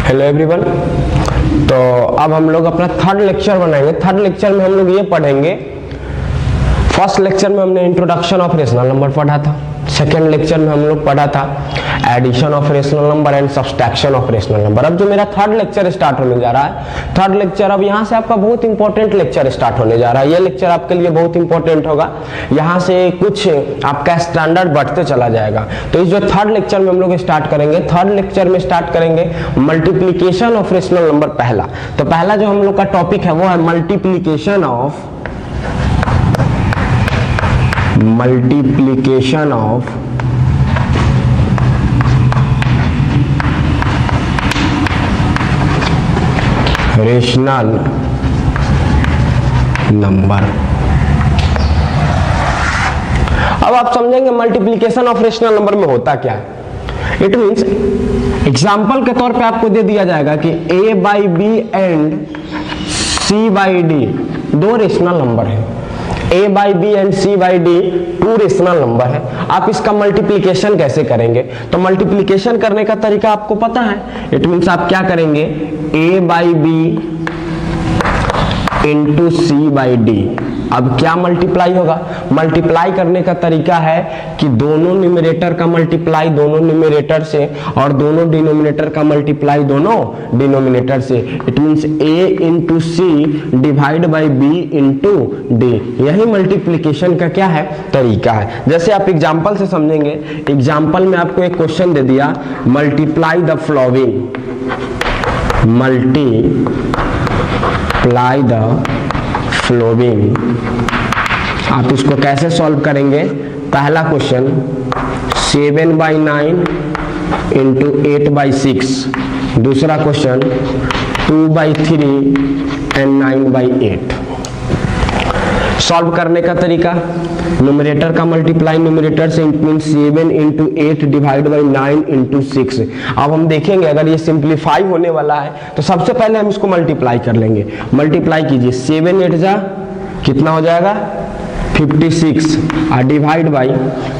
Hello everyone. तो अब हम लोग अपना थर्ड लेक्चर बनाएंगे। थर्ड लेक्चर में हम लोग ये पढ़ेंगे, फर्स्ट लेक्चर में हमने इंट्रोडक्शन ऑफ रेशनल नंबर पढ़ा था, सेकेंड लेक्चर में हम लोग पढ़ा था addition of rational number and subtraction of rational number. अब जो मेरा थर्ड लेक्चर स्टार्ट होने जा रहा है, थर्ड लेक्चर अब यहाँ से आपका बहुत इंपॉर्टेंट लेक्चर स्टार्ट होने जा रहा है। ये लेक्चर आपके लिए बहुत इंपॉर्टेंट होगा, यहाँ से कुछ आपका स्टैंडर्ड बढ़ते चला जाएगा। तो इस जो थर्ड लेक्चर में हम लोग स्टार्ट करेंगे, थर्ड लेक्चर में स्टार्ट करेंगे मल्टीप्लीकेशन ऑफ रेशनल नंबर। पहला तो पहला जो हम लोग का टॉपिक है वो है मल्टीप्लीकेशन ऑफ रेशनल नंबर। अब आप समझेंगे मल्टीप्लिकेशन ऑफ रेशनल नंबर में होता क्या है। इट मींस एग्जाम्पल के तौर पे आपको दे दिया जाएगा कि a by B and c by d दो रेशनल नंबर है, a by B and c by d two rational number है। आप इसका मल्टीप्लिकेशन कैसे करेंगे? तो मल्टीप्लिकेशन करने का तरीका आपको पता है। इट मींस आप क्या करेंगे, a by b into c by d. अब क्या मल्टीप्लाई होगा? मल्टीप्लाई करने का तरीका है कि दोनों न्यूमरेटर का मल्टीप्लाई दोनों न्यूमरेटर से और दोनों डिनोमिनेटर का मल्टीप्लाई दोनों डिनोमिनेटर से। It means a into c divide by b into d. यही मल्टीप्लिकेशन का क्या है, तरीका है। जैसे आप एग्जाम्पल से समझेंगे। एग्जाम्पल में आपको एक क्वेश्चन दे दिया, multiply the following, multiply the following. आप इसको कैसे सॉल्व करेंगे? पहला क्वेश्चन 7 बाई 9 इंटू 8 बाई 6, दूसरा question 2 by 3 and 9 by 8। Solve करने का तरीका, न्यूमरेटर का मल्टीप्लाई न्यूमरेटर से, it means 7 into 8 divide by 9 into 6। अब हम देखेंगे अगर ये सिंप्लीफाई होने वाला है तो सबसे पहले हम इसको मल्टीप्लाई कर लेंगे। मल्टीप्लाई कीजिए, 7 8 जा कितना हो जाएगा 56 और डिवाइड बाई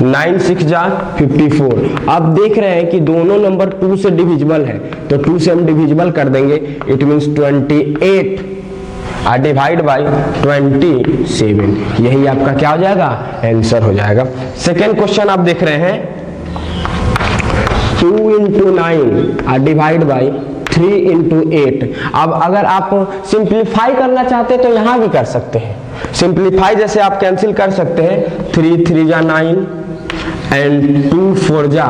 9 6 जा 54। अब देख रहे हैं कि दोनों नंबर 2 से डिविजिबल है, तो 2 से हम डिविजिबल कर देंगे। इट मींस 28 और डिवाइड बाई 27। यही आपका क्या हो जाएगा, आंसर हो जाएगा। सेकेंड क्वेश्चन आप देख रहे हैं 2 इंटू 9 और डिवाइड बाई 3 इंटू 8। अब अगर आप सिंप्लीफाई करना चाहते हैं तो यहां भी कर सकते हैं। सिंप्लीफाई जैसे आप कैंसिल कर सकते हैं, 3 3 जा 9 एंड 2 4 जा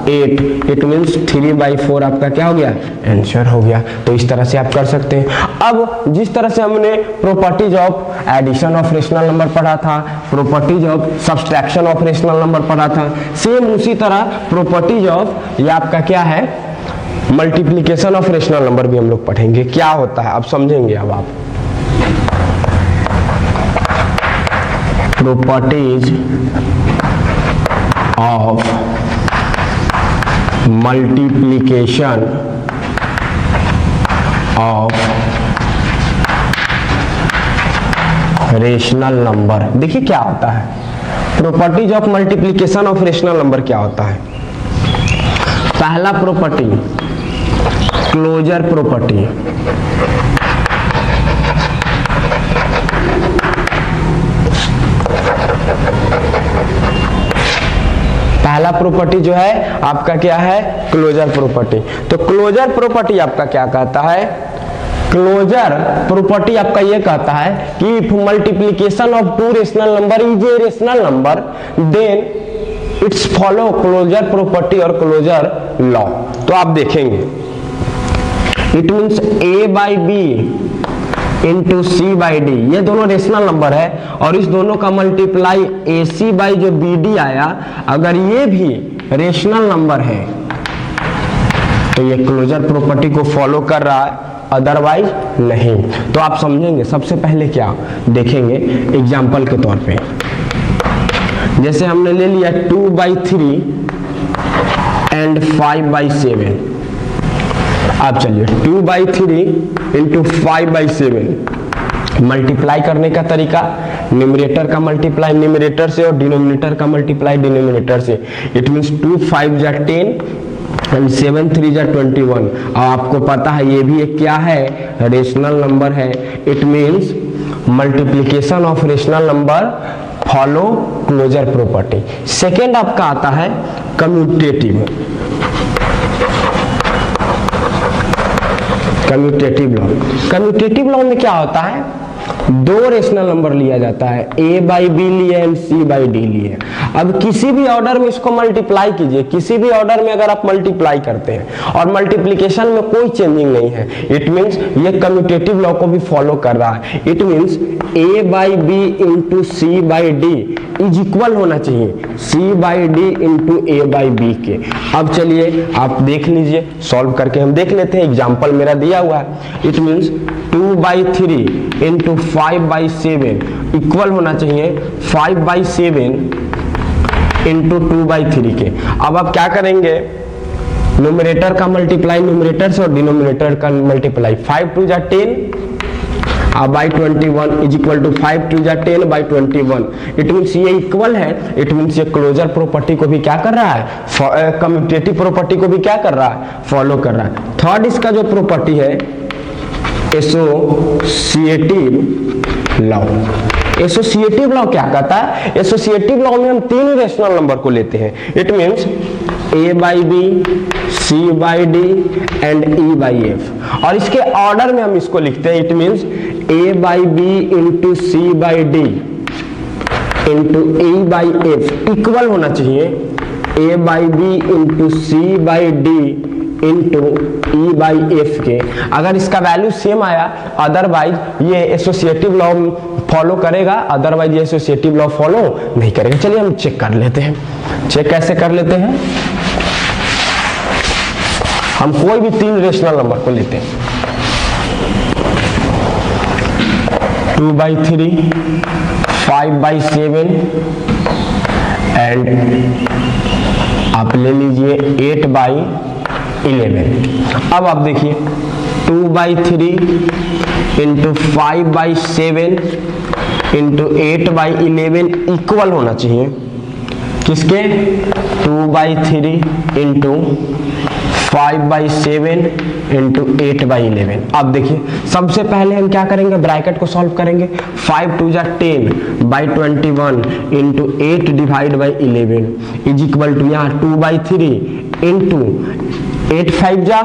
8। इट मींस 3 बाई 4 आपका क्या हो गया, आंसर हो गया। तो इस तरह से आप कर सकते हैं। अब जिस तरह से हमने properties of addition of rational number पढ़ा था, properties of subtraction of rational number पढ़ा था, सेम उसी तरह प्रॉपर्टीज ऑफ ये आपका क्या है मल्टीप्लिकेशन ऑफ रेशनल नंबर भी हम लोग पढ़ेंगे। क्या होता है अब समझेंगे। अब आप properties of multiplication of rational number. देखिए क्या होता है properties of multiplication of rational number. क्या होता है? पहला प्रॉपर्टी क्लोजर प्रॉपर्टी, पहला प्रॉपर्टी जो है आपका क्या है, क्लोजर प्रॉपर्टी। तो क्लोजर प्रॉपर्टी आपका क्या कहता है? क्लोजर प्रॉपर्टी आपका ये कहता है कि if multiplication of two rational number is a rational number then it's follow closure property और क्लोजर लॉ। तो आप देखेंगे it means a by b into c by d, ये दोनों रेशनल नंबर है और इस दोनों का मल्टीप्लाई ए सी बाई जो बी डी आया, अगर ये भी रेशनल नंबर है तो ये क्लोजर प्रॉपर्टी को फॉलो कर रहा है, अदरवाइज नहीं। तो आप समझेंगे सबसे पहले क्या देखेंगे एग्जाम्पल के तौर पे। जैसे हमने ले लिया 2 बाई 3 एंड 5 बाई 7। आप चलिए 2 बाई 3 इंटू 5 बाई 7 मल्टीप्लाई करने का तरीका, न्यूमरेटर का मल्टीप्लाई न्यूमरेटर से और डिनोमिनेटर का मल्टीप्लाई डिनोमिनेटर से। इट मींस 2 5 जा 10 7 3 जा 21। और आपको पता है ये भी एक क्या है, रेशनल नंबर है। It means multiplication of rational number follow closure property. Second आपका आता है कम्यूटेटिव लॉ। कम्यूटेटिव लॉ में क्या होता है, दो रेशनल नंबर लिया जाता है, a बाई बी लिए एंड c बाई डी लिए। अब किसी भी ऑर्डर में इसको मल्टीप्लाई कीजिए, किसी भी ऑर्डर में अगर आप मल्टीप्लाई करते हैं और मल्टीप्लिकेशन में कोई चेंजिंग नहीं है, इट मीन्स ये कम्यूटेटिव लॉ को भी फॉलो कर रहा है। It means a by b into c by d is equal होना चाहिए c by d into a by b के। अब चलिए आप देख लीजिए, सॉल्व करके हम देख लेते हैं। एग्जाम्पल मेरा दिया हुआ है। इट मीन्स 2/3 इंटू 5/7 इक्वल होना चाहिए 5/7 इंटू 2/3 के। अब आप क्या करेंगे, न्यूमरेटर का मल्टीप्लाई न्यूमरेटर से और डिनोमिनेटर का मल्टीप्लाई। 5 2 जा 10 बाई 21 इज इक्वल टू 5 2 जा 10 बाई 21। इट मीन्स ये इक्वल है। इट मीन्स ये क्लोजर प्रॉपर्टी को भी क्या कर रहा है, कम्यूटेटिव प्रॉपर्टी को भी क्या कर रहा है, फॉलो कर रहा है। थर्ड इसका जो प्रॉपर्टी है एसोसिएटिव लॉ। एसोसिएटिव लॉ क्या कहता है, एसोसिएटिव लॉ में हम तीन रेशनल नंबर को लेते हैं। It means a by b, c by D and e by f. और इसके ऑर्डर में हम इसको लिखते हैं। It means a by b into c by d into e by f equal होना चाहिए a by b into c by d into e by f के। अगर इसका वैल्यू सेम आया, अदरवाइज ये एसोसिएटिव लॉ फॉलो करेगा, otherwise ये associative law follow नहीं करेगा। चलिए हम चेक कर लेते हैं। चेक कैसे कर लेते हैं, हम कोई भी तीन रेशनल नंबर को लेते हैं। 2/3, 5/7 एंड आप ले लीजिए 8/11। अब आप देखिए 2/3 इंटू 5/7 इंटू 8/11 इक्वल होना चाहिए किसके, 2/3 इंटू 5/7 इंटू 8/11। अब देखिए सबसे पहले हम क्या करेंगे, ब्रैकेट को सॉल्व करेंगे। 5 2 जा 10 by 21 into 8 divide by 11 is equal to यहाँ 2/3 इंटू 8 5 जा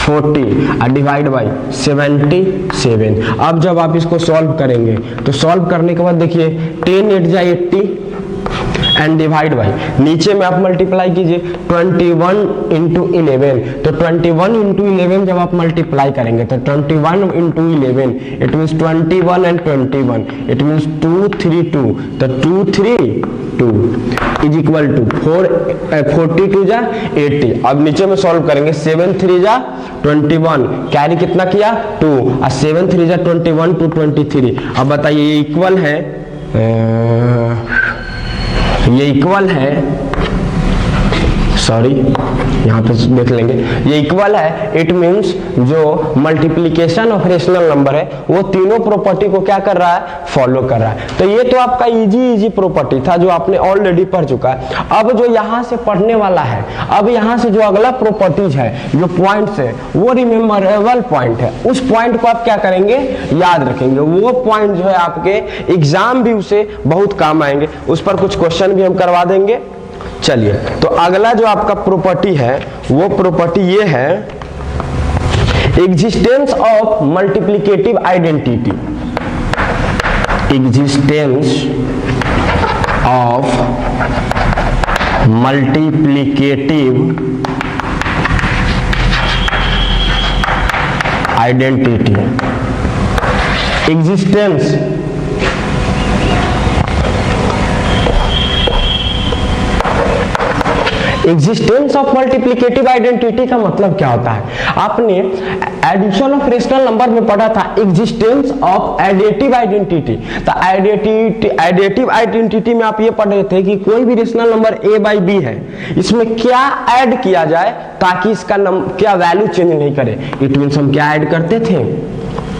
40 डिवाइड बाई 77। अब जब आप इसको सॉल्व करेंगे तो सॉल्व करने के बाद देखिए 10 8 जा 80 एंड डिवाइड बाई, नीचे में आप मल्टीप्लाई कीजिए 21 इंटू 11। तो 21 इंटू 11 जब आप मल्टीप्लाई करेंगे तो 21 into 11 it means 21 and 21 it means 232। तो 232 इज इक्वल टू 42 जा 80। अब नीचे में सॉल्व करेंगे 7 3 जा 21, कैरी कितना किया 2 और 7 3 जा 21 टू 23। अब बताइए ये इक्वल है, ये इक्वल है, सॉरी यहाँ पे देख लेंगे, ये इक्वल है। इट मीन्स जो मल्टीप्लिकेशन ऑफ रेशनल नंबर है वो तीनों प्रॉपर्टी को क्या कर रहा है, फॉलो कर रहा है। तो ये तो आपका इजी प्रॉपर्टी था जो आपने ऑलरेडी पढ़ चुका है। अब जो यहाँ से पढ़ने वाला है, अब यहाँ से जो अगला प्रॉपर्टीज है, जो पॉइंट्स है, वो रिमेम्बरेबल पॉइंट है। उस पॉइंट को आप क्या करेंगे, याद रखेंगे। वो पॉइंट जो है आपके एग्जाम भी उसे बहुत काम आएंगे, उस पर कुछ क्वेश्चन भी हम करवा देंगे। चलिए तो अगला जो आपका प्रॉपर्टी है वो प्रॉपर्टी ये है, existence of multiplicative identity. Existence of multiplicative identity. Existence existence of multiplicative identity का मतलब क्या होता है, आपने एडिशन ऑफ रेशनल नंबर में पढ़ा था एग्जिस्टेंस ऑफ एडिटिव आइडेंटिटी। तो एडिटिव आइडेंटिटी में आप ये पढ़ रहे थे कि कोई भी rational number a by b है, इसमें क्या ऐड किया जाए ताकि इसका क्या वैल्यू चेंज नहीं करे। इट मीन्स हम क्या ऐड करते थे,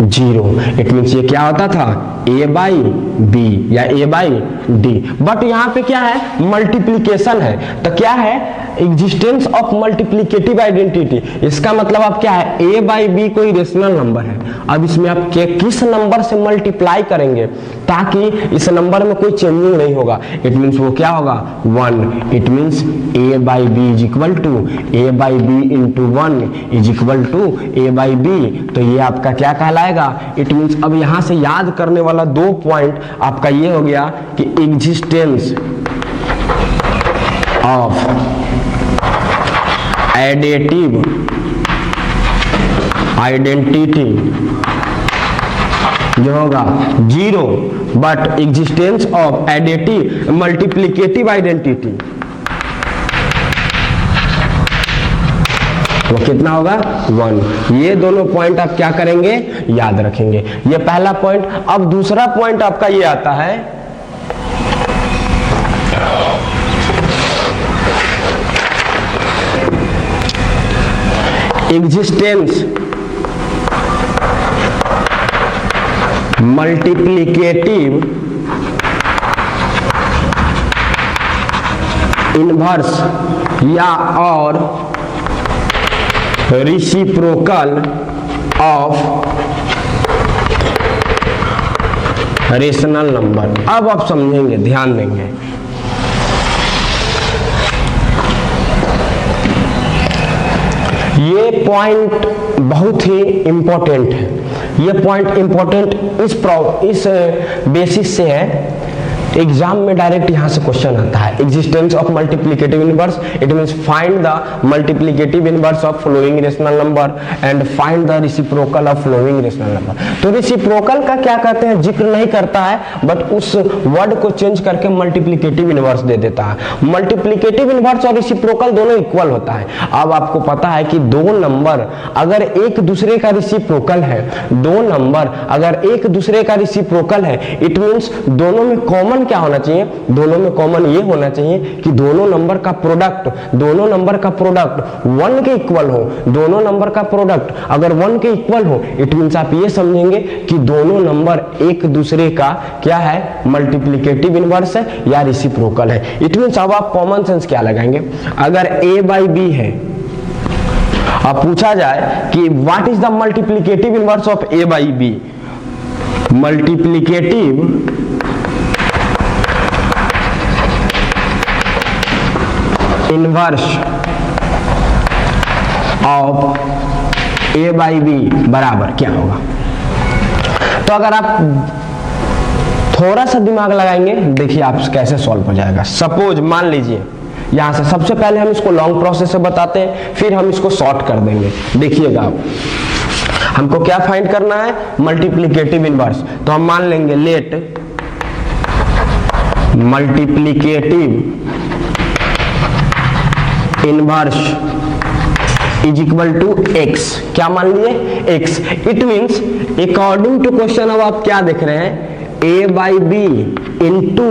0। इट मीन्स ये क्या होता था, ए बाई बी या ए बाई डी। बट यहाँ पे क्या है, मल्टीप्लीकेशन है, तो क्या है, एग्जिस्टेंस ऑफ मल्टीप्लीकेटिव आइडेंटिटी। इसका मतलब आप क्या है, ए बाई बी कोई रेशनल नंबर है। अब इसमें आप किस नंबर से मल्टीप्लाई करेंगे ताकि इस नंबर में कोई चेंजिंग नहीं होगा। इट मीन्स वो क्या होगा, 1। It means a by b is equal to a by b into 1 is equal to a by b. तो ये आपका क्या कहलाएगा, इट मीन्स अब यहां से याद करने वाला 2 पॉइंट आपका ये हो गया कि एग्जिस्टेंस ऑफ एडिटिव आइडेंटिटी जो होगा 0, but existence of additive multiplicative identity वो कितना होगा, 1। ये दोनों पॉइंट आप क्या करेंगे, याद रखेंगे। ये पहला पॉइंट। अब दूसरा पॉइंट आपका ये आता है, एग्जिस्टेंस मल्टीप्लिकेटिव इनवर्स या और रेसिप्रोकल ऑफ रेशनल नंबर। अब आप समझेंगे, ध्यान देंगे। ये पॉइंट बहुत ही इंपॉर्टेंट है। ये पॉइंट इंपॉर्टेंट इस बेसिस से है, एग्जाम में डायरेक्ट यहां से क्वेश्चन आता है। Existence of multiplicative inverse, it means find the multiplicative inverse of following rational number and find the reciprocal of following rational number. तो रेसिप्रोकल का क्या कहते हैं, जिक्र नहीं करता है, बट उस वर्ड को चेंज करके मल्टीप्लिकेटिव इनवर्स दे देता है। मल्टीप्लिकेटिव इनवर्स और रेसिप्रोकल दोनों इक्वल होता है। अब आपको पता है कि दो नंबर अगर एक दूसरे का रेसिप्रोकल है, दो नंबर अगर एक दूसरे का रेसिप्रोकल है, इट मींस दोनों में कॉमन क्या होना चाहिए, दोनों में कॉमन ये होना चाहिए कि दोनों नंबर का प्रोडक्ट 1 के इक्वल हो। दोनों नंबर का प्रोडक्ट अगर 1 के इक्वल हो, इट मींस आप ये समझेंगे कि दोनों नंबर एक दूसरे का क्या है, मल्टीप्लिकेटिव इनवर्स है या रेसिप्रोकल है। इट मींस अब आप कॉमन सेंस क्या लगाएंगे, अगर a बाई बी है, अब पूछा जाए कि what is the multiplicative inverse of a by b, multiplicative inverse of a by b बराबर क्या होगा। तो अगर आप थोड़ा सा दिमाग लगाएंगे, देखिए आप कैसे सॉल्व हो जाएगा। सपोज मान लीजिए यहां से सबसे पहले हम इसको लॉन्ग प्रोसेस से बताते हैं, फिर हम इसको शॉर्ट कर देंगे। देखिएगा आप, हमको क्या फाइंड करना है, मल्टीप्लिकेटिव इनवर्स। तो हम मान लेंगे let multiplicative inverse is equal to x। क्या मान लिए, x। It means according to question अब आप क्या देख रहे हैं, a by b into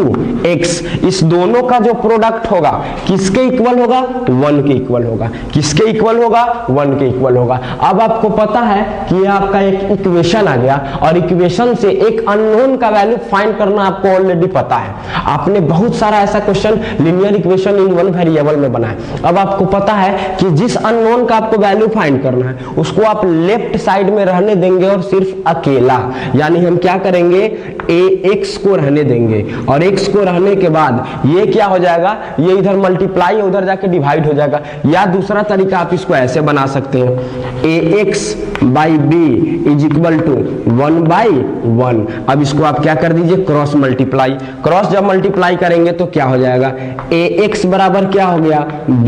x, इस दोनों का जो प्रोडक्ट होगा किसके इक्वल होगा, 1 के इक्वल होगा। किसके इक्वल होगा, 1 के इक्वल होगा। अब आपको पता है कि ये आपका एक इक्वेशन आ गया, और इक्वेशन से एक अननोन का वैल्यू फाइंड करना आपको ऑलरेडी पता है। आपने बहुत सारा ऐसा question linear equation in one variable में बनाया। अब आपको पता है कि जिस अननोन का आपको वैल्यू फाइंड करना है उसको आप लेफ्ट साइड में रहने देंगे और सिर्फ अकेला, यानी हम क्या करेंगे, x को रहने देंगे, और x को रहने के बाद ये क्या हो जाएगा, ये इधर मल्टीप्लाई उधर जाके डिवाइड हो जाएगा। या दूसरा तरीका आप इसको ऐसे बना सकते हैं, ax by b is equal to 1 by 1। अब इसको आप क्या कर दीजिए, क्रॉस मल्टीप्लाई। क्रॉस जब मल्टीप्लाई करेंगे तो क्या हो जाएगा, ax बराबर क्या हो गया, b।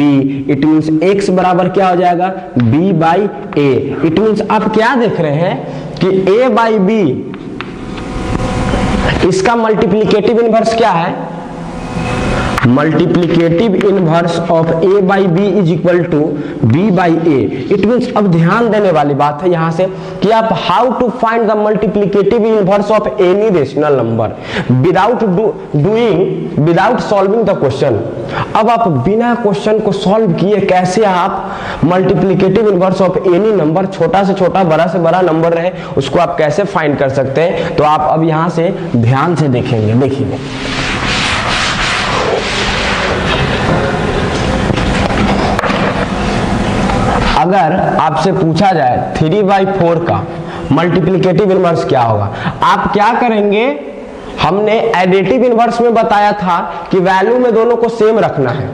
इट मींस x बराबर क्या हो जाएगा, b by a। It means आप क्या देख रहे हैं कि a बाई b इसका मल्टीप्लिकेटिव इनवर्स क्या है, multiplicative inverse of a by b is equal to b by a. It means अब ध्यान देने वाली बात है यहां से कि आप how to find the multiplicative inverse of any rational number without solving the question. अब आप बिना क्वेश्चन को सॉल्व किए कैसे आप multiplicative inverse of any number, छोटा से छोटा बड़ा से बड़ा नंबर रहे, उसको आप कैसे फाइंड कर सकते हैं। तो आप अब यहां से ध्यान से देखेंगे। देखिए अगर आपसे पूछा जाए 3/4 का मल्टीप्लिकेटिव इनवर्स क्या होगा, आप क्या करेंगे। हमने एडिटिव इनवर्स में बताया था कि वैल्यू में दोनों को सेम रखना है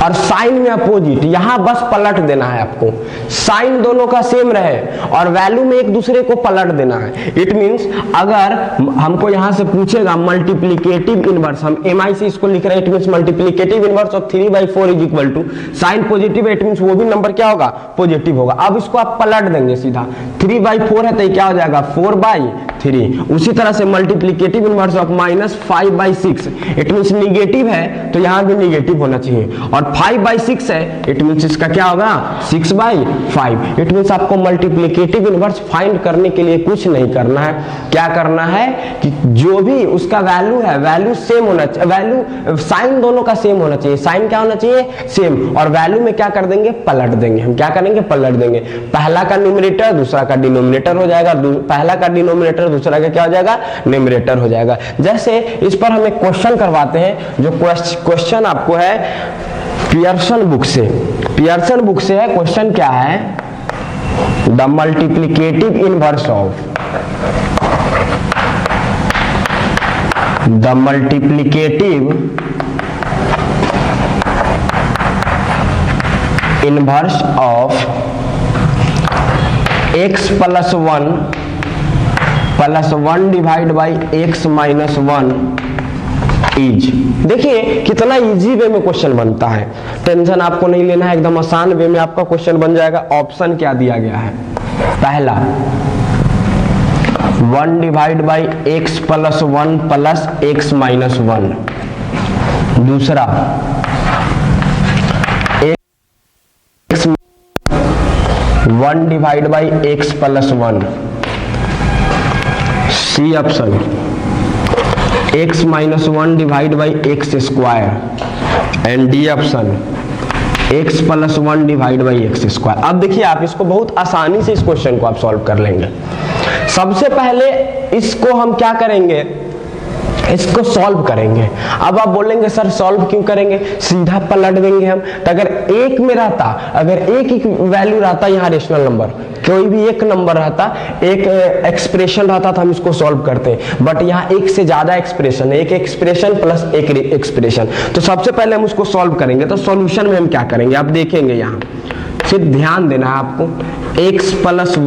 और साइन में अपोजिट, यहां बस पलट देना है आपको। साइन दोनों का सेम रहे और वैल्यू में एक दूसरे को पलट देना है। इट मींस अगर हमको यहां से पूछेगा मल्टीप्लिकेटिव इनवर्स, हम एमआई से इसको लिख रहे हैं। It means multiplicative inverse of 3/4 is equal to sign positive. It means वो भी नंबर क्या होगा, पॉजिटिव होगा। अब इसको आप पलट देंगे सीधा, 3/4 है तो क्या हो जाएगा 4/3। उसी तरह से multiplicative inverse of -5/6, it means negative है तो यहां भी निगेटिव होना चाहिए। और 5/6 है, इट मींस इसका क्या होगा 6/5। इट मींस आपको मल्टीप्लिकेटिव इनवर्स फाइंड करने के लिए कुछ नहीं करना है। क्या करना है कि जो भी उसका वैल्यू है, वैल्यू सेम होना चाहिए, वैल्यू साइन दोनों का सेम होना चाहिए। साइन क्या होना चाहिए, सेम। और वैल्यू में क्या कर देंगे, पलट देंगे। हम क्या करेंगे, पलट देंगे। पहला का न्यूमरेटर दूसरा का डिनोमिनेटर हो जाएगा, पहला का डिनोमिनेटर दूसरा का क्या हो जाएगा, न्यूमरेटर हो जाएगा। जैसे इस पर हम एक क्वेश्चन करवाते हैं, जो क्वेश्चन आपको है पियर्सन बुक से। पियर्सन बुक से है, क्वेश्चन क्या है, the multiplicative inverse of inverse of x + 1 divide by x - 1 is. देखिए कितना इजी वे में क्वेश्चन बनता है, टेंशन आपको नहीं लेना है, एकदम आसान वे में आपका क्वेश्चन बन जाएगा। ऑप्शन क्या दिया गया है, पहला 1 divide by x + 1 plus x - 1, दूसरा 1 divide by x + 1, c option x - 1 divide by x square, and d option x + 1 divide by x square. अब देखिए आप इसको बहुत आसानी से इस क्वेश्चन को आप सॉल्व कर लेंगे। सबसे पहले इसको हम क्या करेंगे, इसको सॉल्व करेंगे। अब आप बोलेंगे सर सॉल्व क्यों करेंगे, सीधा पलट देंगे हम। तो अगर एक में रहता, अगर एक ही वैल्यू रहता यहाँ रेशनल नंबर, कोई भी एक नंबर रहता, एक एक्सप्रेशन रहता तो हम इसको सॉल्व करते, बट यहाँ एक से ज्यादा एक्सप्रेशन है, एक एक्सप्रेशन प्लस एक एक्सप्रेशन। तो सबसे पहले हम उसको सॉल्व करेंगे। तो सॉल्यूशन में हम क्या करेंगे, आप देखेंगे यहाँ सिर्फ ध्यान देना है आपको, x +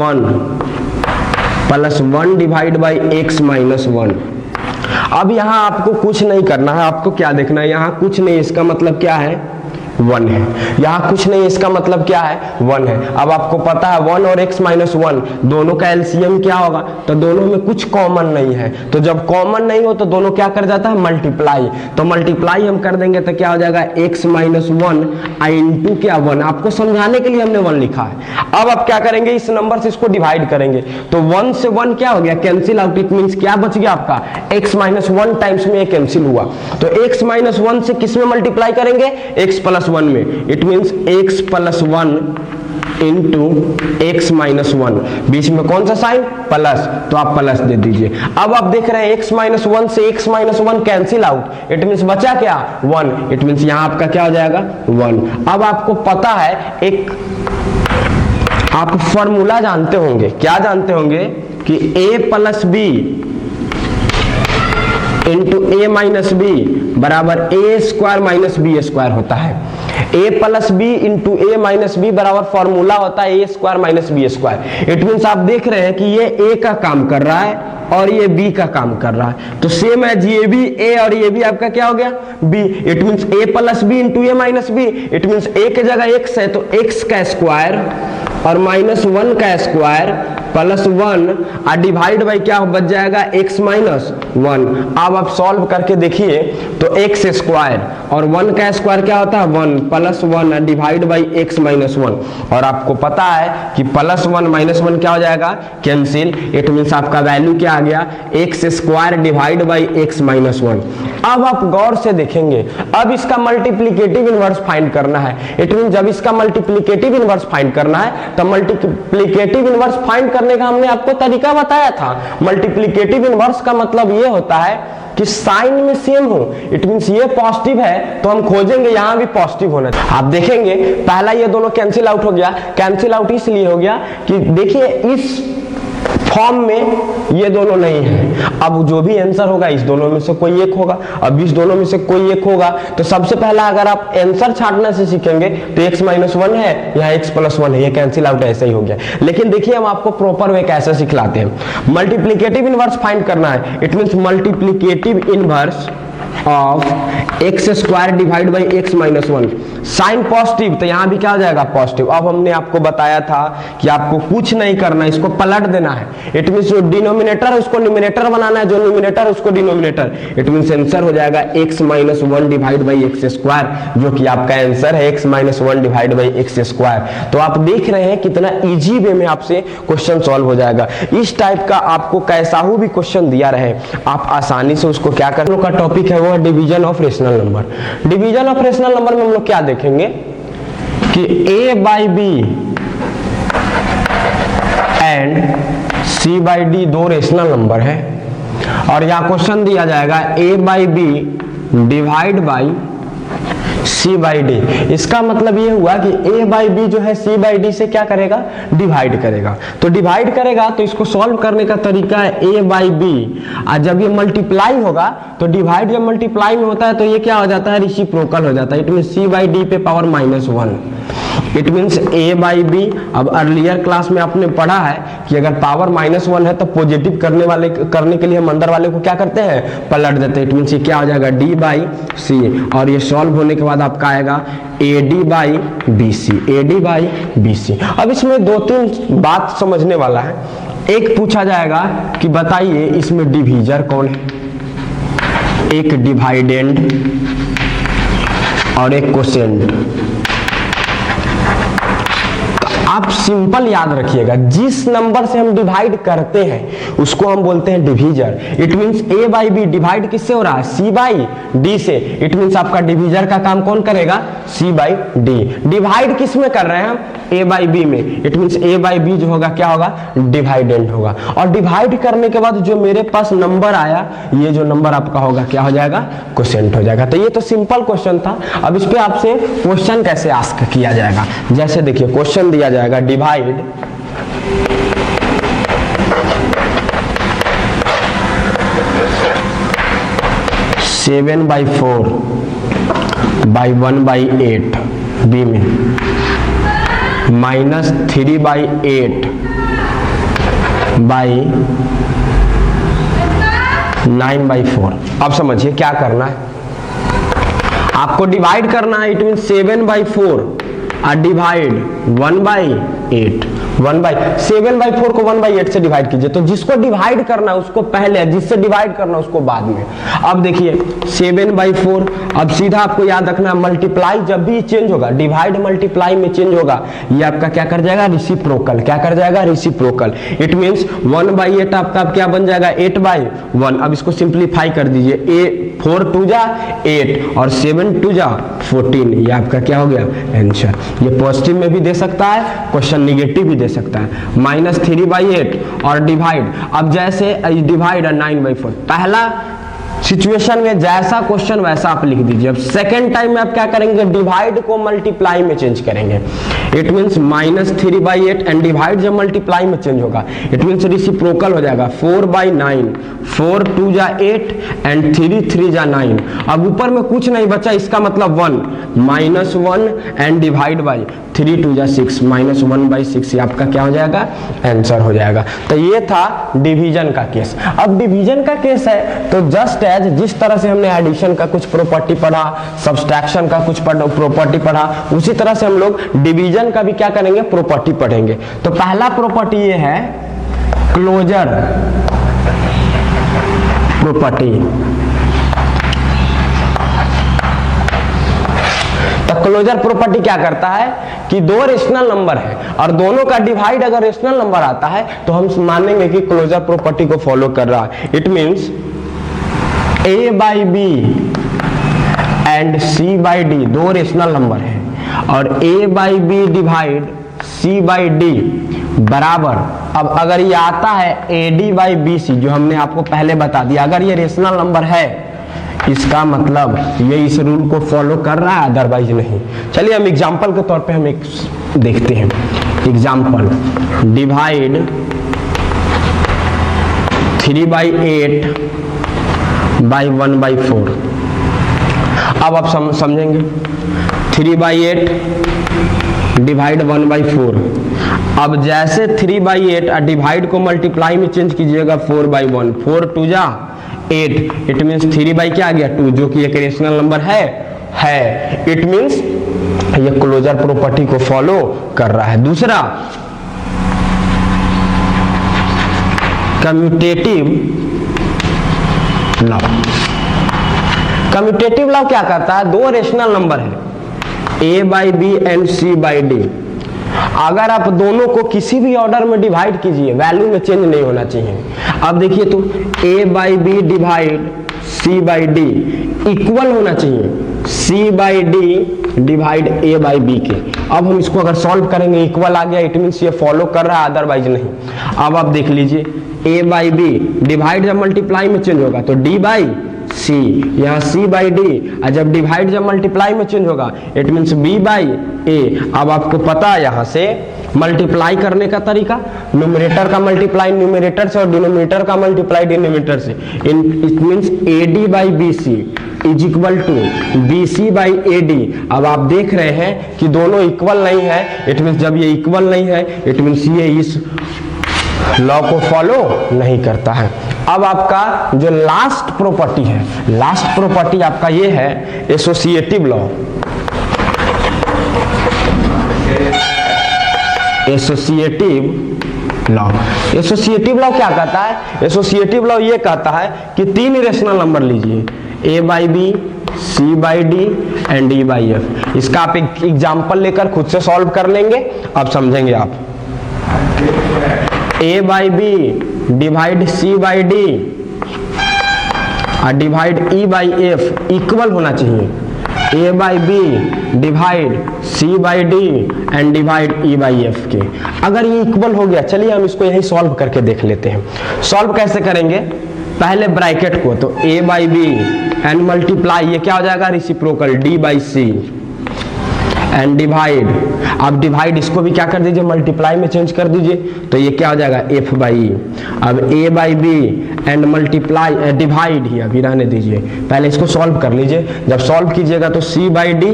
1 डिवाइड बाई x - 1। अब यहां आपको कुछ नहीं करना है, आपको क्या देखना है, यहां कुछ नहीं, इसका मतलब क्या है 1 है। यहां कुछ नहीं, इसका मतलब क्या है 1 है। अब आपको पता है 1 और x - 1 दोनों का एलसीएम क्या होगा, तो दोनों में कुछ कॉमन नहीं है। तो जब कॉमन नहीं हो तो दोनों क्या कर जाता है, मल्टीप्लाई। तो मल्टीप्लाई हम कर देंगे तो क्या हो जाएगा x - 1 इंटू क्या 1। आपको समझाने के लिए हमने 1 लिखा है। अब आप क्या करेंगे, इस नंबर से इसको डिवाइड करेंगे तो 1 से 1 क्या हो गया, कैंसिल आउट। इट मींस क्या बच गया आपका x - 1 टाइम्स में कैंसिल हुआ। तो x - 1 से किस में मल्टीप्लाई करेंगे, x + 1 में। It means x + 1 into x - 1, बीच में कौन सा साइन, प्लस, तो आप प्लस दे दीजिए। अब आप देख रहे हैं x - 1 से x - 1 cancel out, it means बचा क्या 1। इट मींस यहां आपका क्या हो जाएगा 1। अब आपको पता है, एक आप फॉर्मूला जानते होंगे, क्या जानते होंगे कि a + b into a - b बराबर a² - b² होता है। a + b into a - b बराबर फॉर्मूला होता है a² - b²। इट मींस आप देख रहे हैं कि ये a का काम कर रहा है और ये b का काम कर रहा है, तो सेम है ये भी a और ये भी आपका क्या हो गया b। It means a + b into a - b। It means a की जगह x है तो x का स्क्वायर और -1 का स्क्वायर प्लस 1 और डिवाइड बाई क्या बच जाएगा x माइनस 1। अब आप सॉल्व करके देखिए तो x स्क्वायर और 1 का स्क्वायर क्या होता है 1 plus 1 divide by x minus 1। और आपको पता है कि प्लस 1 माइनस 1 क्या हो जाएगा कैंसिल। इट मीन्स आपका वैल्यू क्या आ गया x square divide by x minus 1। अब आप गौर से देखेंगे, अब इसका मल्टीप्लिकेटिव इनवर्स फाइंड करना है। इट मीन जब इसका मल्टीप्लिकेटिव इनवर्स फाइंड करना है तो मल्टीप्लिकेटिव इनवर्स फाइंड करने का हमने आपको तरीका बताया था। मल्टीप्लिकेटिव इनवर्स का मतलब ये होता है कि साइन में सेम हो। इट मींस ये पॉजिटिव है तो हम खोजेंगे यहां भी पॉजिटिव होना चाहिए। आप देखेंगे पहला ये दोनों कैंसिल आउट हो गया। कैंसिल आउट इसलिए हो गया कि देखिए इस फॉर्म में ये दोनों नहीं है। अब जो भी आंसर होगा इस दोनों में से कोई एक होगा। अब इस दोनों में से कोई एक होगा तो सबसे पहला अगर आप आंसर छांटने से सीखेंगे तो x माइनस 1 है, यहाँ x प्लस 1 है, ये कैंसिल आउट ऐसे ही हो गया। लेकिन देखिए हम आपको प्रॉपर वे कैसे सिखलाते हैं। मल्टीप्लिकेटिव इनवर्स फाइंड करना है। It means multiplicative inverse of x square divide by x minus 1। Sign positive तो यहां भी क्या हो जाएगा पॉजिटिव। अब हमने आपको बताया था कि आपको कुछ नहीं करना, इसको पलट देना है। इट मींस जो डिनोमिनेटर है उसको न्यूमरेटर बनाना है, जो न्यूमरेटर है उसको डिनोमिनेटर। इट मींस आंसर हो जाएगा x minus 1 divide by x square, जो कि आपका आंसर है x minus 1 divide by x square. तो आप देख रहे हैं कितना इजी वे में आपसे क्वेश्चन सॉल्व हो जाएगा। इस टाइप का आपको कैसा भी क्वेश्चन दिया रहे आप आसानी से उसको क्या करने का टॉपिक है वो है division of rational number. Division of rational number में हम लोग क्या देखेंगे कि a by B and c by d दो रेशनल नंबर है और यह क्वेश्चन दिया जाएगा a by B divide by c by d. इसका मतलब ये हुआ कि a बाई बी जो है c बाई डी से क्या करेगा डिवाइड करेगा। तो डिवाइड करेगा तो इसको सॉल्व करने का तरीका है a बाई बी। और जब ये मल्टीप्लाई होगा तो डिवाइड जब मल्टीप्लाई में होता है तो ये क्या हो जाता है रेसिप्रोकल हो जाता है। It mean c by D पे power minus 1। It means a by B. अब अर्लियर क्लास में आपने पढ़ा है कि अगर पावर माइनस 1 है तो पॉजिटिव करने के लिए हम अंदर वाले को क्या करते हैं पलट देते हैं। इट मीन्स ये क्या हो जाएगा d बाई सी और ये सॉल्व होने के बाद आपका आएगा AD by BC, AD by BC। अब इसमें दो तीन बात समझने वाला है। एक पूछा जाएगा कि बताइए इसमें डिवीजर कौन है, एक डिवाइडेंड और एक कोसेंट। आप सिंपल याद रखिएगा, जिस नंबर से हम डिवाइड करते हैं उसको हम बोलते हैं divisor. It means a by B divide किससे हो रहा है c बाई d से। इट मींस आपका डिवीजर का काम कौन करेगा c बाई d। डिवाइड किस में कर रहे हैं हम a बाई b में। It means a by b जो होगा क्या होगा डिवाइडेंट होगा। और डिवाइड करने के बाद जो मेरे पास नंबर आया ये जो नंबर आपका होगा क्या हो जाएगा कोसेंट हो जाएगा। तो ये तो सिंपल क्वेश्चन था। अब इस पे आपसे क्वेश्चन कैसे आस्क किया जाएगा, जैसे देखिए क्वेश्चन दिया जाएगा डिवाइड 7/4 बाई 1/8 बी में -3/8 बाई 9/4। अब समझिए क्या करना है, आपको डिवाइड करना है। इट मीन 7/4 और डिवाइड 1/8। 7/4 को 1/8 से डिवाइड कीजिए। तो जिसको डिवाइड करना है उसको पहले, जिससे डिवाइड करना है उसको बाद में। अब देखिए 7/4। अब सीधा आपको याद रखना मल्टीप्लाई जब भी चेंज होगा, डिवाइड मल्टीप्लाई में चेंज होगा, ये आपका क्या कर जाएगा रेसिप्रोकल। क्या कर जाएगा रेसिप्रोकल। इट मींस 1/8 आपका क्या बन जाएगा 8/1। अब इसको सिंप्लीफाई कर दीजिए। 4 2 जा 8 और 7 2 जा 14। ये आपका क्या हो गया आंसर। ये पॉजिटिव में भी दे सकता है, क्वेश्चन निगेटिव भी दे सकता है। -3/8 और डिवाइड। अब जैसे डिवाइड 9/4, पहला सिचुएशन में जैसा क्वेश्चन वैसा आप लिख दीजिए। अब सेकेंड टाइम में आप क्या करेंगे डिवाइड को मल्टीप्लाई में चेंज करेंगे। इट मींस -3/8 एंड डिवाइड जब मल्टीप्लाई में चेंज होगा इट मींस रेसिप्रोकल हो जाएगा। 4/9, 4 2 जा 8 एंड 3 3 जा 9। अब ऊपर में कुछ नहीं बचा, इसका मतलब 1 -1 एंड डिवाइड बाई 3 2 जा 6 -1/6। ये आपका क्या हो जाएगा आंसर हो जाएगा। तो ये था डिवीजन का केस। अब डिवीजन का केस है तो जस्ट एज जिस तरह से हमने एडिशन का कुछ प्रॉपर्टी पढ़ा, सब्सट्रैक्शन का कुछ प्रॉपर्टी पढ़ा, उसी तरह से हम लोग डिवीजन का भी क्या करेंगे प्रॉपर्टी पढ़ेंगे। तो पहला प्रॉपर्टी ये है क्लोजर प्रॉपर्टी। तो क्लोजर प्रॉपर्टी क्या करता है कि दो रेशनल नंबर है और दोनों का डिवाइड अगर रेशनल नंबर आता है तो हम मानेंगे कि क्लोजर प्रॉपर्टी को फॉलो कर रहा है। It means a by B and c by d दो रेशनल नंबर है और a by B divide c by d बराबर, अब अगर ये आता है ad बाई बी सी, जो हमने आपको पहले बता दिया, अगर ये रेशनल नंबर है इसका मतलब ये इस रूल को फॉलो कर रहा है, अदरवाइज नहीं। चलिए हम एग्जांपल के तौर पे हम एक देखते हैं। Example, divide 3/8 by 1/4। अब आप समझेंगे 3/8 डिवाइड 1/4। अब जैसे 3/8 डिवाइड को मल्टीप्लाई में चेंज कीजिएगा 4/1, 4 2 जा 8, इट मीन्स 3 बाई क्या आ गया 2, जो कि एक रेशनल नंबर है। इट मीन्स ये क्लोजर प्रॉपर्टी को फॉलो कर रहा है। दूसरा, कम्यूटेटिव लॉ। कम्यूटेटिव लॉ क्या कहता है, दो रेशनल नंबर है a by B and c by d, अगर आप दोनों को किसी भी ऑर्डर में डिवाइड कीजिए वैल्यू में चेंज नहीं होना चाहिए। अब देखिए तो a by B divide c by d equal होना चाहिए c by d divide a by b के। अब हम इसको अगर सॉल्व करेंगे इक्वल आ गया, इट मीन्स ये फॉलो कर रहा है, अदरवाइज नहीं। अब आप देख लीजिए a बाई बी डिवाइड जब मल्टीप्लाई में चेंज होगा तो d बाई c, यहाँ c बाई डी, और जब डिवाइड जब मल्टीप्लाई में चेंज होगा it means b by a। अब आपको पता है यहाँ से मल्टीप्लाई करने का तरीका, न्यूमरेटर का मल्टीप्लाई न्यूमरेटर से और डिनोमिनेटर का मल्टीप्लाई डिनोमिनेटर से। It means ad by B c is equal to b c by a d. अब आप देख रहे हैं कि दोनों इक्वल नहीं है, इट मीन्स जब ये इक्वल नहीं है इट मीन्स ये इस लॉ को फॉलो नहीं करता है। अब आपका जो लास्ट प्रॉपर्टी है, लास्ट प्रॉपर्टी आपका ये है associative law. Associative law, associative law क्या कहता है, एसोसिएटिव लॉ ये कहता है कि तीन रेशनल नंबर लीजिए a by b, c by D and d by f। इसका आप एक एग्जाम्पल लेकर खुद से सॉल्व कर लेंगे, अब समझेंगे आप। a by B divide c by D और divide e by f equal होना चाहिए a by B divide c by D and divide e by f के। अगर ये इक्वल हो गया, चलिए हम इसको यही सॉल्व करके देख लेते हैं। सॉल्व कैसे करेंगे, पहले ब्रैकेट को तो a by B and multiply, ये क्या हो जाएगा reciprocal d by c and divide. अब डिवाइड इसको भी क्या कर दीजिए मल्टीप्लाई में चेंज कर दीजिए, तो ये क्या हो जाएगा f बाई ई। अब a by B and multiply divide ही अभी रहने दीजिए, पहले इसको सॉल्व कर लीजिए। जब सॉल्व कीजिएगा तो c by d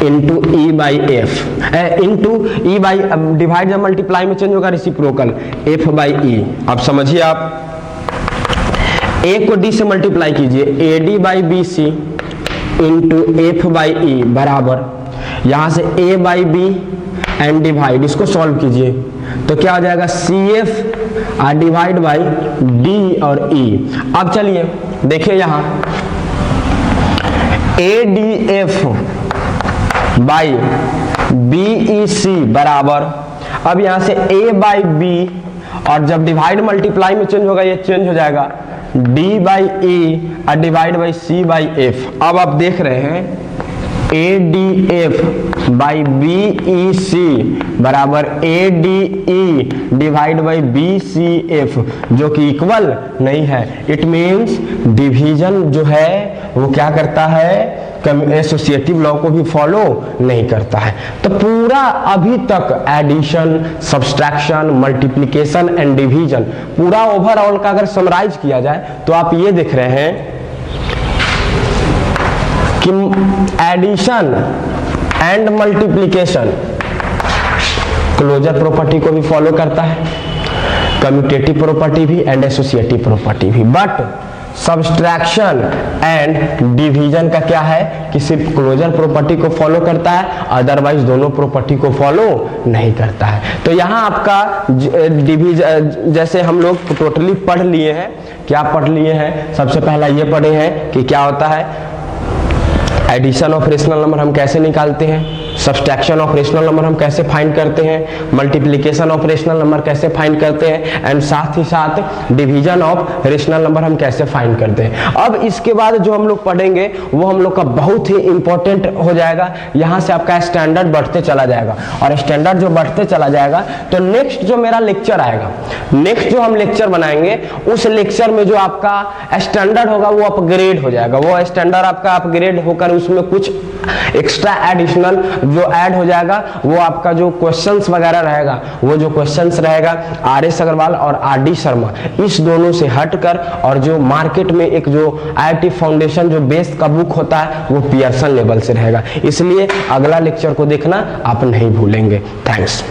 into e by F into e by, divide जब मल्टीप्लाई में चेंज होगा रेसिप्रोकल f बाई ई। अब समझिए आप a को d से मल्टीप्लाई कीजिए ad by B C into F by E बराबर, यहाँ से a by B and divide, इसको सॉल्व कीजिए तो क्या हो जाएगा CF और डिवाइड बाई d और e। अब चलिए देखिए यहाँ ADF बाई BEC बराबर, अब यहाँ से a बाई बी और जब डिवाइड मल्टीप्लाई में चेंज होगा ये चेंज हो जाएगा d बाई e और divide by c by f। अब आप देख रहे हैं ADF बाई BEC बराबर ADE डिवाइड बाई BCF, जो कि इक्वल नहीं है। इट मीन्स डिवीजन जो है वो क्या करता है, एसोसिएटिव लॉ को भी फॉलो नहीं करता है। तो पूरा अभी तक addition, subtraction, multiplication and division पूरा ओवरऑल का अगर समराइज किया जाए तो आप ये देख रहे हैं कि addition and multiplication closure property को भी फॉलो करता है, कम्यूटेटिव प्रॉपर्टी भी एंड एसोसिएटिव प्रॉपर्टी भी। बट सब्सट्रैक्शन एंड डिवीजन का क्या है कि सिर्फ क्लोजर प्रॉपर्टी को फॉलो करता है, अदरवाइज दोनों प्रॉपर्टी को फॉलो नहीं करता है। तो यहाँ आपका डिवीजन जैसे हम लोग टोटली पढ़ लिए हैं, क्या पढ़ लिए हैं, सबसे पहला ये पढ़े हैं कि क्या होता है एडिशन ऑफ रेशनल नंबर हम कैसे निकालते हैं, सब्सट्रैक्शन ऑफ रेशनल नंबर हम कैसे फाइंड करते हैं, मल्टीप्लिकेशन ऑफ रेशनल नंबर कैसे फाइंड करते हैं, एंड साथ ही साथ डिवीजन ऑफ रेशनल नंबर हम कैसे फाइंड करते हैं। अब इसके बाद जो हम लोग पढ़ेंगे वो हम लोग का बहुत ही इंपॉर्टेंट हो जाएगा। यहाँ से आपका स्टैंडर्ड बढ़ते चला जाएगा, और स्टैंडर्ड जो बढ़ते चला जाएगा तो नेक्स्ट जो मेरा लेक्चर आएगा, नेक्स्ट जो हम लेक्चर बनाएंगे उस लेक्चर में जो आपका स्टैंडर्ड होगा वो अपग्रेड हो जाएगा। वो स्टैंडर्ड आपका अपग्रेड होकर उसमें कुछ एक्स्ट्रा एडिशनल जो ऐड हो जाएगा, वो आपका जो क्वेश्चंस वगैरह रहेगा, वो जो क्वेश्चंस रहेगा आर.एस. अग्रवाल और आर.डी. शर्मा, इस दोनों से हटकर, और जो मार्केट में एक जो IIT फाउंडेशन जो बेस का बुक होता है वो पियर्सन लेवल से रहेगा। इसलिए अगला लेक्चर को देखना आप नहीं भूलेंगे। थैंक्स।